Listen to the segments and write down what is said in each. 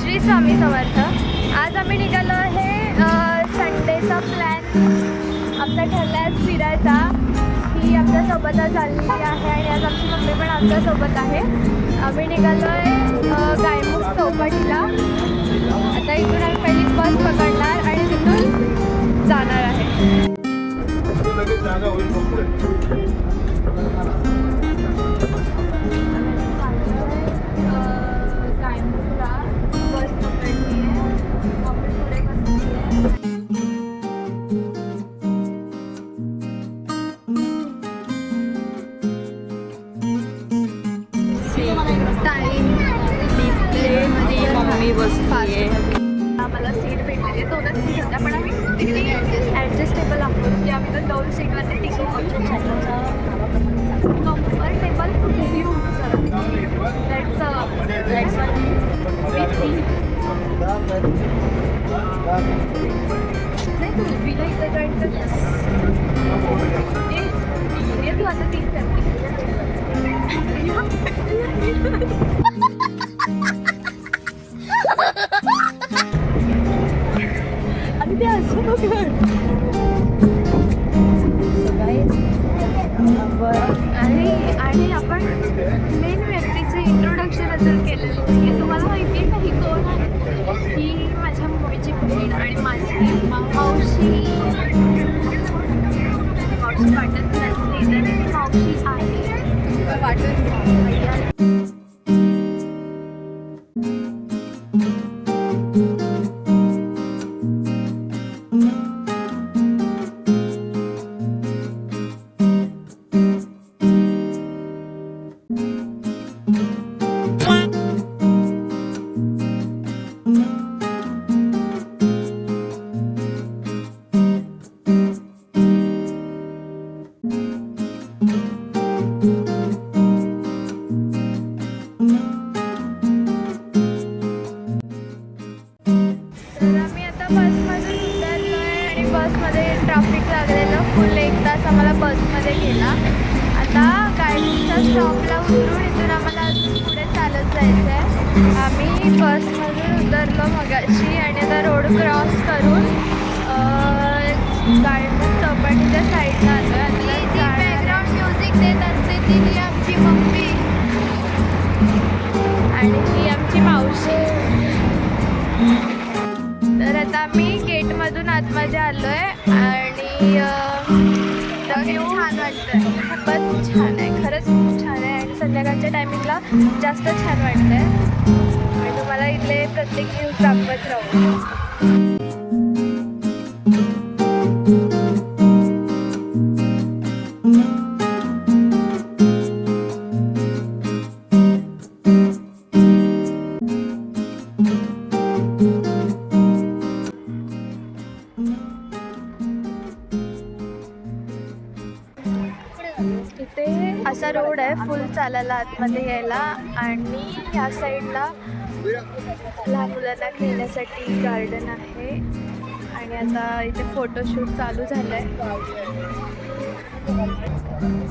श्री स्वामी समर्थ. आज आम्ही निघालो आहे. संडेचा प्लॅन आमचा ठरला आहे फिरायचा. ही आमच्यासोबतच आलेली आहे आणि आज आमची मम्मी पण आमच्यासोबत आहे. आम्ही निघालो आहे गायमुख चौपाटीला. आता इथून आम्ही पहिली बस पकडणार आणि तिथून जाणार आहे. मम्मी बसली. आम्हाला सीट भेटलेली आहे. 2च सीट होत्या पण आम्ही तिथे ॲडजस्टेबल आहोत की आम्ही तर 2 सीटवरती टिकू कम्फर्टेबल व्ह्यू. लेट्स नाही तू बिना इथं जॉईन करतेस तू असं 3 करते. आणि ते असं आणि आपण मेन व्यक्तीचं इंट्रोडक्शन अजून केलेलं नाही. तुम्हाला माहिती आहे का ही कोण आहे? ही माझ्या मम्मीची बहीण आणि माझी मावशी वाटत नसली तर ती मावशी आहे वाटत. बसमध्ये ट्रॅफिक लागलेलं फुल 1 तास आम्हाला बसमध्ये गेला. आता गाडीच्या स्टॉपला उतरून इथून आम्हाला पुढे चालत जायचं आहे. आम्ही बसमधून उतरलो मगाशी आणि आता रोड क्रॉस करून गायमुख चौपाटीच्या साईडला आलो आहे. बॅकग्राऊंड म्युझिक देत असते ती आमची मम्मी आणि ही आमची मावशी. तर आता आम्ही गेटमधून आतमध्ये आलो आहे आणि छान वाटतं. खूपच छान आहे, खरंच खूप छान आहे आणि संध्याकाळच्या टायमिंगला जास्त छान वाटतं आहे. आणि तुम्हाला इथले प्रत्येक न्यूज दाखवत राहू. इथे असा रोड आहे फुल चालायला आतमध्ये यायला आणि ह्या साईडला लहान मुलांना खेळण्यासाठी गार्डन आहे. आणि आता इथे फोटोशूट चालू झालं आहे.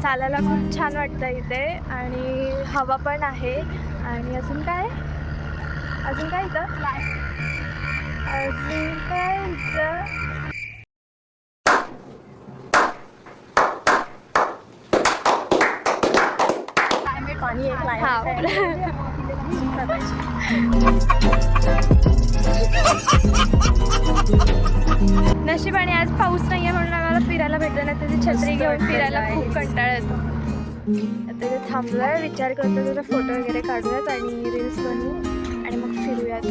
चालायला खूप छान वाटतं इथे आणि हवा पण आहे. आणि अजून काय इथं अजून काय इथं पाणी एक नशिबाने आज पाऊस नाही आहे म्हणून आम्हाला फिरायला भेटलं नाही. त्याची छत्री घेऊन फिरायला खूप कंटाळा येतो. आता इथे थांबलोय, विचार करतो जरा फोटो वगैरे काढूयात आणि रील्स बनवू आणि मग फिरूयात.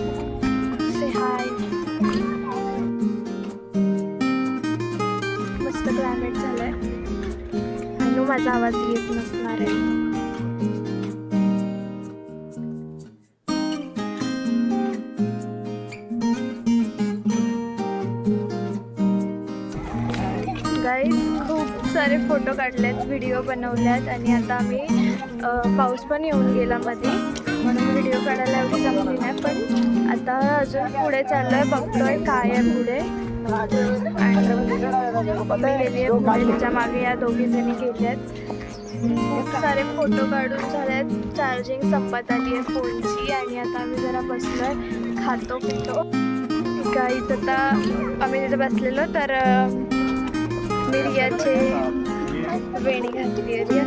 से हाय. मस्त क्लायमेट झालंय. आणि माझा आवाज येत नसणार आहे. गाईज खूप सारे फोटो काढलेत, व्हिडिओ बनवल्यात आणि आता आम्ही पाऊस पण येऊन गेला मध्ये म्हणून व्हिडिओ काढायला एवढी जमली नाही. पण आता अजून पुढे चाललोय, बघतोय काय आहे पुढे. आणि गेली आहे पुढे, तिच्या मागे या दोघी जणी गेल्यात. खूप सारे फोटो काढून झालेत. चार्जिंग संपत आली आहे फोनची आणि आता आम्ही जरा बसलोय खातो पितो. गाईच आता आम्ही तिथे बसलेलो तर मी रियाचे वेणी घातली आहे. रिया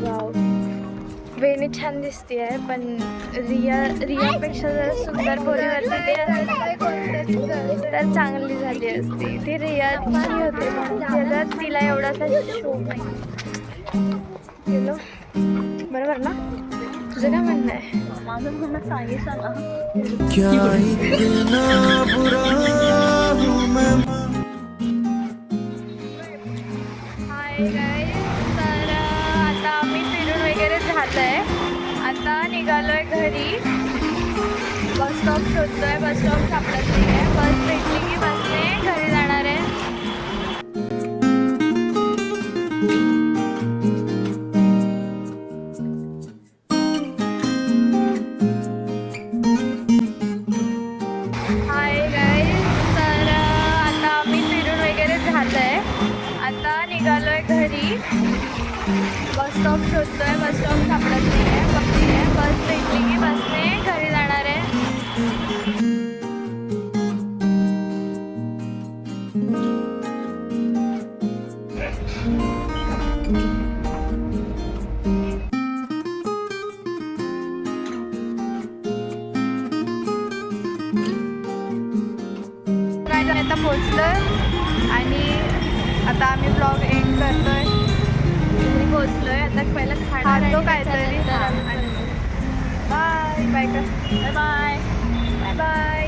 वाव वेणी छान दिसते आहे पण रियापेक्षा जर सुंदर पोरीवरती ते असेल तर चांगली झाली असती. ती रियाची होते म्हणून त्याला तिला एवढासा शोक नाही गेलो. बरोबर ना? तुझं काय म्हणणं आहे? माझं म्हणणं सांगितलं ना. हाय गाईज, तर आता आम्ही फिरून वगैरे झालं आहे. आता निघालो आहे घरी. Bus stop शोधतोय. बस स्टॉप सापडत नाही आहे. बस भेटली की बसने घरी जाणार आहे. हाय गाईज, तर आता आम्ही फिरून वगैरे झालं आहे. आता निघालो आहे घरी. Bus stop शोधतोय. बस स्टॉप सापडत नाही आहे. बस भेटली की बसने घरी जाणार आहे. आता पोचलोय आणि आता आम्ही ब्लॉग एंड करतोय. पोचलोय आता पहिला खातो काहीतरी. Bye bye. Bye bye. Bye bye.